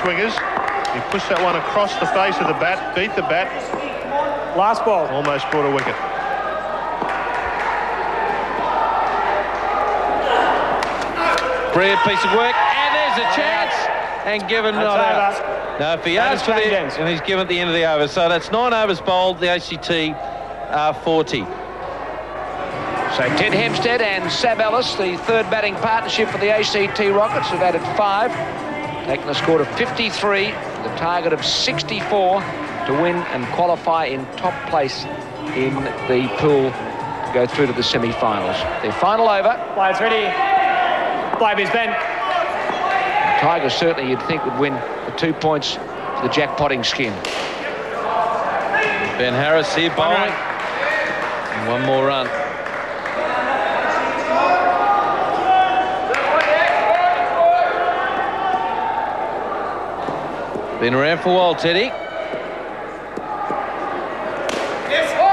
Swingers. He pushed that one across the face of the bat, beat the bat. Last ball. Almost brought a wicket. Brilliant piece of work, and there's a chance, and given not out. No, if he asked for it, and he's given at the end of the over. So that's 9 overs bowled, the ACT 40. So Ted Hempstead and Sab Ellis, the third batting partnership for the ACT Rockets, have added 5, taking a score of 53, the target of 64 to win and qualify in top place in the pool to go through to the semi-finals. Their final over. Players ready. Blayby's bent. The Tigers certainly you'd think would win the 2 points for the jackpotting skin. Ben Harris here bowling. And one more run. Been around for a while, Teddy.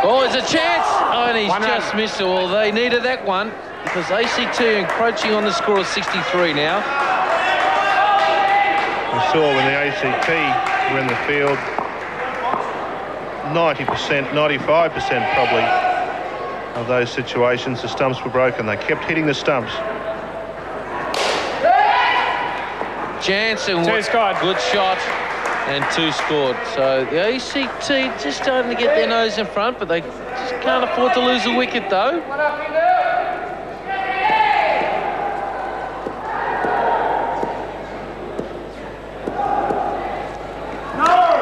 Oh, there's a chance. Oh, and he's just missed it. Well, they needed that one because ACT are encroaching on the score of 63 now. We saw when the ACT were in the field, 90%, 95% probably of those situations, the stumps were broken. They kept hitting the stumps. Jansen, good shot, and 2 scored. So the ACT just starting to get their nose in front, but they just can't afford to lose a wicket, though.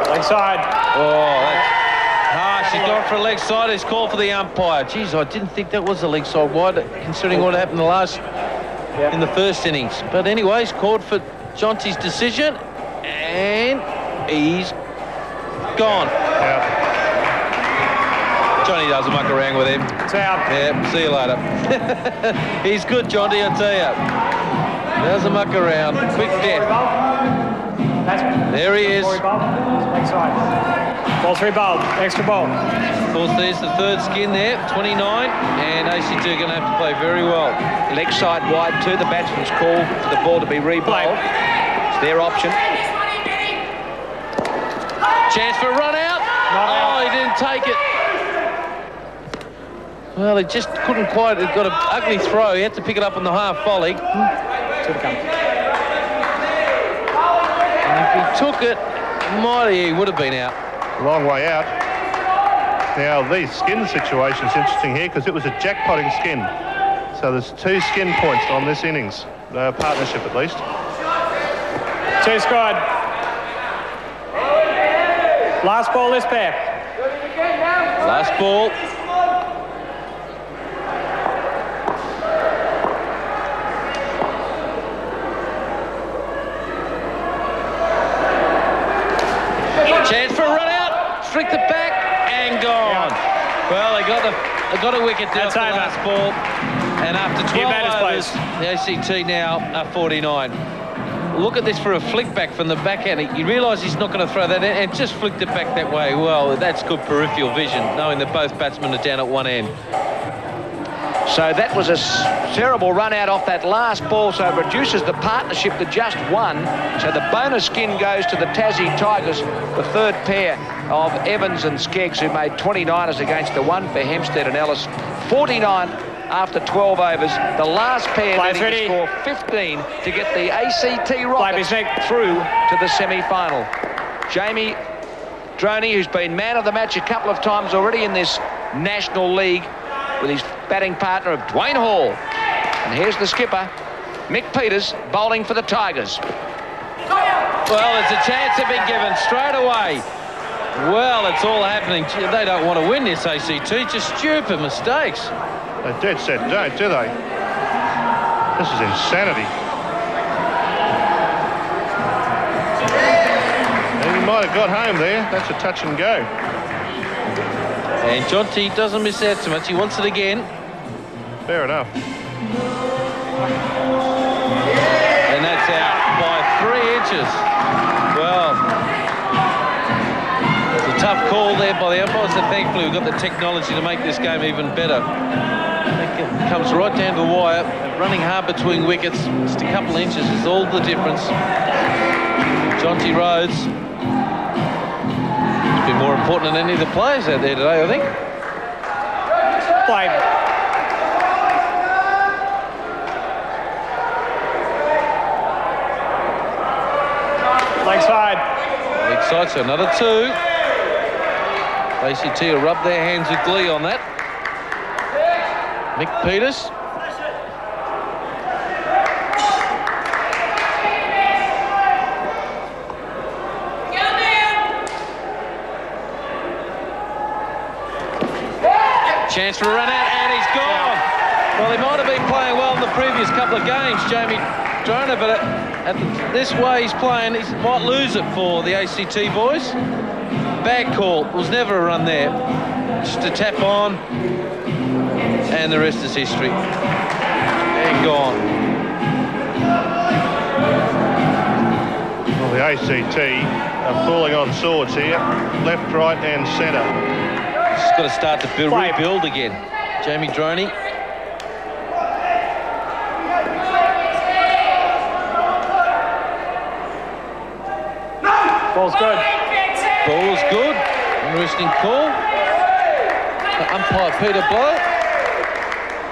Leg side. Oh, that's harsh. He's gone for a leg side. He's called for the umpire. Geez, I didn't think that was a leg side wide, considering what happened in the first innings. But anyway, he's called for Jonty's decision, and he's gone. Johnny doesn't muck around with him. It's out. Yeah, see you later. He's good, Jonty, I tell you. Doesn't muck around. Quick death. There he is. Leg side. Ball 3 bowled. Extra ball. Of course, there's the third skin there, 29, and ACT are going to have to play very well. Leg side wide too. The batsman's call for the ball to be rebowled. It's their option. Chance for a run out. Oh, he didn't take it. Well, he just couldn't quite. It got an ugly throw. He had to pick it up on the half volley. And if he took it, he would have been out. Long way out. Now, the skin situation's interesting here because it was a jackpotting skin. So there's 2 skin points on this innings, partnership at least. 2 scored. Last ball this pair. Last ball. Chance for a run out. Flicked it back and gone. Well, they got a wicket there for the last ball. And after 12 overs, the ACT now are 49. Look at this for a flick back from the backhand. You realise he's not going to throw that in and just flicked it back that way. Well, that's good peripheral vision, knowing that both batsmen are down at one end. So that was a terrible run out off that last ball, so it reduces the partnership to just 1. So the bonus skin goes to the Tassie Tigers, the third pair of Evans and Skeggs, who made 29ers against the 1 for Hempstead and Ellis. 49 after 12 overs. The last pair needing to score 15 to get the ACT Rockets through to the semi-final. Jamie Droney, who's been man of the match a couple of times already in this National League, with his batting partner of Dwayne Hall. And here's the skipper, Mick Peters, bowling for the Tigers. Well, there's a chance to be given straight away. Well, it's all happening. They don't want to win this ACT, just stupid mistakes. They dead set don't, do they? This is insanity. And he might have got home there. That's a touch and go. And Jonty doesn't miss out too much. He wants it again. Fair enough. And that's out by 3 inches. Well, it's a tough call there by the umpires, so thankfully we've got the technology to make this game even better. I think it comes right down to the wire. Running hard between wickets, just a couple of inches is all the difference. Jonty Rhodes has been more important than any of the players out there today, I think. Play. Leg side. Leg side, so another 2. ACT will rub their hands with glee on that. Mick Peters. Chance for a run out, and he's gone. Well, he might have been playing well in the previous couple of games, Jamie Droner, but this way he's playing, he might lose it for the ACT boys. Bad call. It was never a run there. Just a tap on, and the rest is history. And gone. Well, the ACT are pulling on swords here, left, right, and centre. Just got to start to rebuild again. Jamie Droney. Ball's good. Ball was good. Interesting call. Umpire Peter Blow.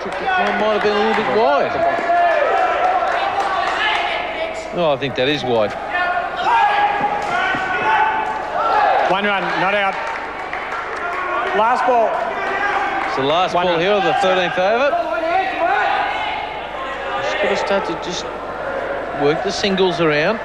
One might have been a little bit wide. No, I think that is wide. 1 run, not out. Last ball. It's the last ball here of the 13th over. Just got to start to just work the singles around.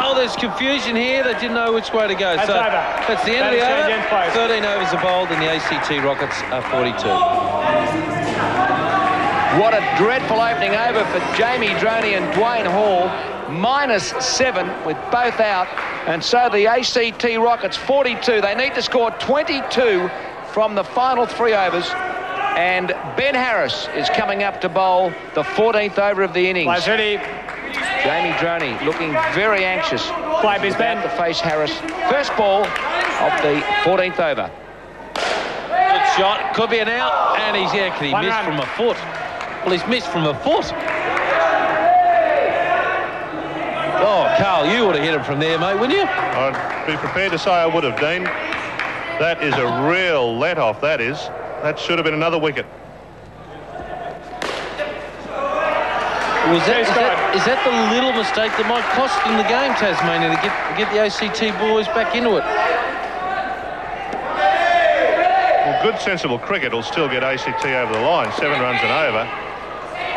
Oh, there's confusion here. They didn't know which way to go. That's so over. That's the end of the over. 13 overs are bowled and the ACT Rockets are 42. What a dreadful opening over for Jamie Droney and Dwayne Hall. -7 with both out, and so the ACT Rockets 42. They need to score 22 from the final 3 overs, and Ben Harris is coming up to bowl the 14th over of the innings. Players ready. Jamie Droney looking very anxious Ben to face Harris. First ball of the 14th over. Good shot, could be an out, and he missed from a foot. Well, he's missed from a foot. Oh, Carl, you would have hit him from there, mate, wouldn't you? I'd be prepared to say I would have, Dean. That is a real let-off, that is. That should have been another wicket. Is that the little mistake that might cost them the game, Tasmania, to get the ACT boys back into it? Well, good, sensible cricket will still get ACT over the line. 7 runs and over.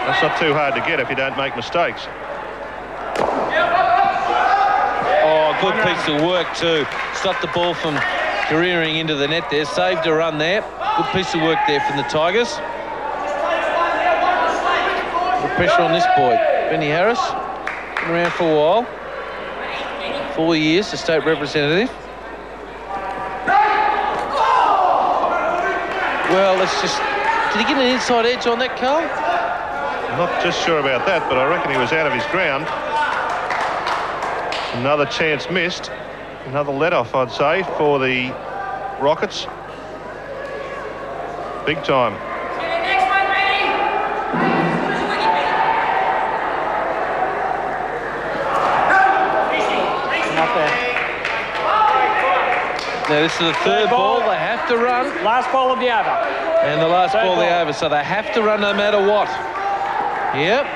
That's not too hard to get if you don't make mistakes. Oh, good piece of work too. Stopped the ball from careering into the net there. Saved a run there. Good piece of work there from the Tigers. Good pressure on this boy. Benny Harris. Been around for a while. 4 years, the state representative. Well, let's just... Did he get an inside edge on that, Carl? I'm not just sure about that, but I reckon he was out of his ground. Another chance missed. Another let-off, I'd say, for the Rockets. Big time. Now, this is the third ball. They have to run. Last ball of the over. And the last ball of the over, so they have to run no matter what. Yep.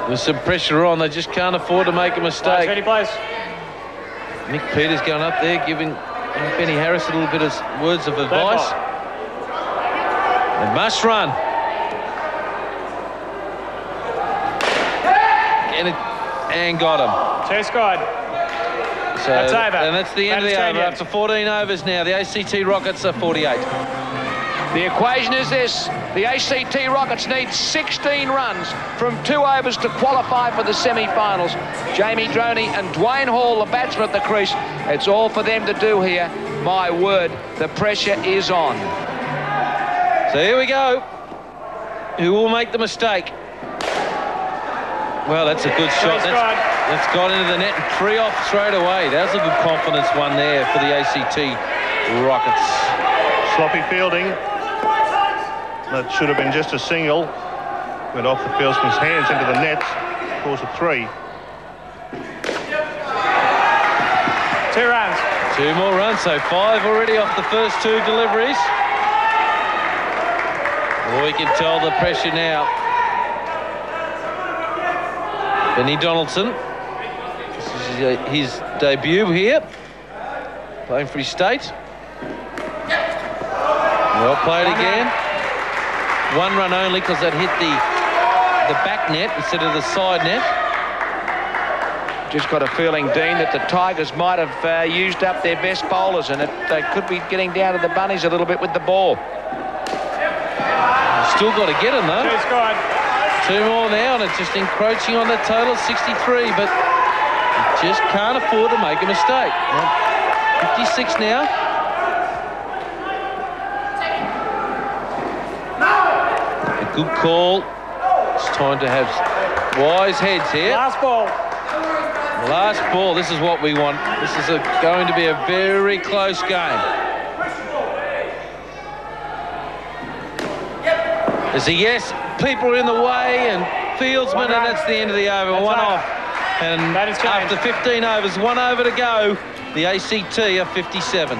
There's some pressure on. They just can't afford to make a mistake. Ready, place. Mick Peters going up there, giving Benny Harris a little bit of words of advice. They must run. And got him. Chase squad. So that's over. And that's the end of the over. After 14 overs now, the ACT Rockets are 48. The equation is this. The ACT Rockets need 16 runs from 2 overs to qualify for the semi-finals. Jamie Droney and Dwayne Hall, the batsman at the crease. It's all for them to do here. My word, the pressure is on. So here we go. Who will make the mistake? Well, that's a good shot. That's got into the net and 3 off straight away. That was a good confidence one there for the ACT Rockets. Sloppy fielding. That should have been just a single. Went off the fieldsman's hands into the net. Scores a 3. 2 runs. 2 more runs, so 5 already off the first 2 deliveries. We can tell the pressure now. Benny Donaldson. This is his debut here. Playing for his state. Well played again. 1 run only because that hit the back net instead of the side net. Just got a feeling, Dean, that the Tigers might have used up their best bowlers, and they could be getting down to the bunnies a little bit with the ball. Still got to get them though. 2 scored. 2 more now, and it's just encroaching on the total 63, but you just can't afford to make a mistake. 56 now. A good call. It's time to have wise heads here. Last ball. Last ball. This is what we want. This is going to be a very close game. There's a yes. People are in the way, and fieldsman, and that's the end of the over. That's 1 over. off. And after 15 overs, 1 over to go. The ACT are 57.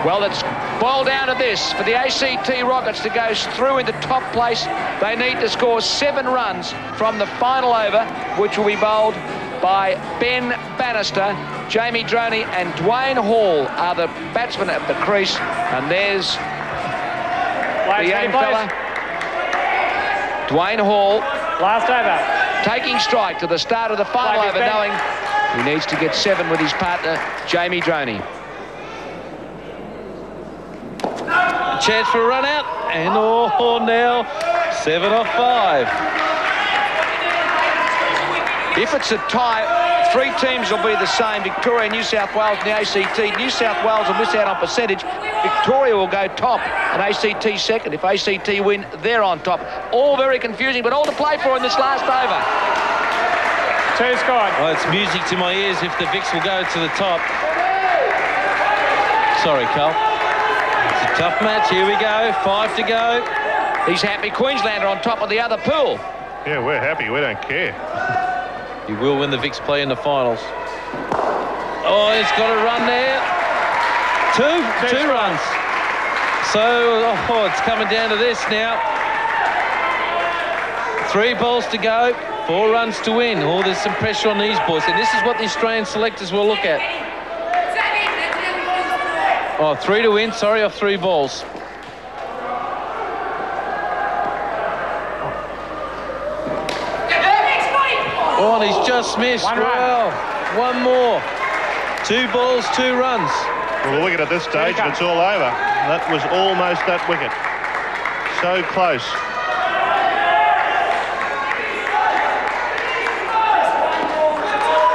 Well, it's boiled down to this. For the ACT Rockets to go through into top place, they need to score 7 runs from the final over, which will be bowled by Ben Bannister. Jamie Droney and Dwayne Hall are the batsmen at the crease. And there's the young fella, Dwayne Hall. Last over. Taking strike to the start of the final over, knowing he needs to get 7 with his partner, Jamie Droney. A chance for a run out, and now 7 off 5. If it's a tie, 3 teams will be the same. Victoria, New South Wales and the ACT. New South Wales will miss out on percentage. Victoria will go top and ACT second. If ACT win, they're on top. All very confusing, but all to play for in this last over. 2 scored. Well, it's music to my ears if the Vicks will go to the top. Sorry, Carl. It's a tough match. Here we go. 5 to go. He's happy. Queenslander on top of the other pool. Yeah, we're happy. We don't care. He will win the Vicks play in the finals. Oh, he's got a run there. 2 runs. So, it's coming down to this now. 3 balls to go, 4 runs to win. Oh, there's some pressure on these boys, and this is what the Australian selectors will look at. 3 to win, sorry, off 3 balls. Oh, and he's just missed. 1 run. Well, 1 more. 2 balls, 2 runs. Well, the wicket at this stage, and it's all over. That was almost that wicket. So close.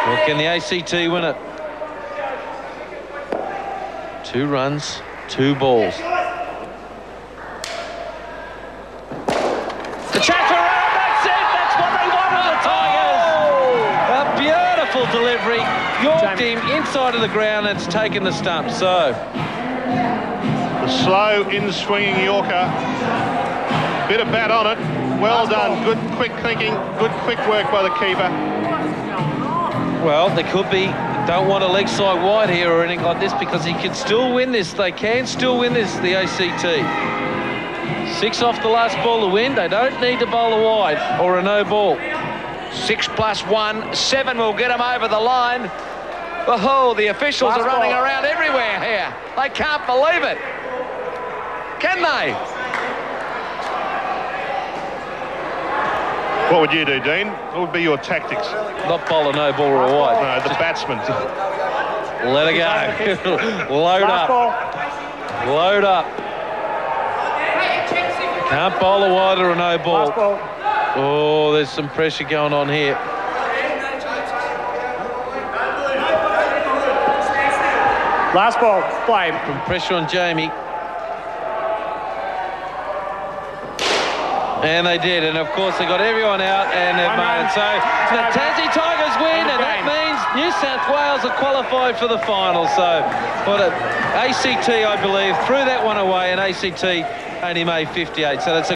Well, can the ACT win it? 2 runs, 2 balls. The chance for a run, that's it! That's what they wanted, the Tigers! A beautiful delivery. Yorked him inside of the ground, and it's taken the stump, so... The slow in-swinging Yorker. Bit of bat on it. Well done. Good quick thinking. Good quick work by the keeper. Well, they could be... Don't want a leg side wide here or anything like this, because he can still win this. They can still win this, the ACT. 6 off the last ball to win. They don't need to bowl a wide or a no ball. 6 plus 1, 7 will get them over the line. Oh, the officials are running around everywhere here. They can't believe it. Can they? What would you do, Dean? What would be your tactics? Not bowl a no ball or a wide. No, the batsman. Let it go. Load up. Load up. Can't bowl a wide or a no ball. Oh, there's some pressure going on here. Last ball, play. Some pressure on Jamie. And they did, and of course they got everyone out, and they've made it. So the Tassie Tigers win, and that means New South Wales are qualified for the final. So what ACT, I believe, threw that one away, and ACT only made 58, so that's a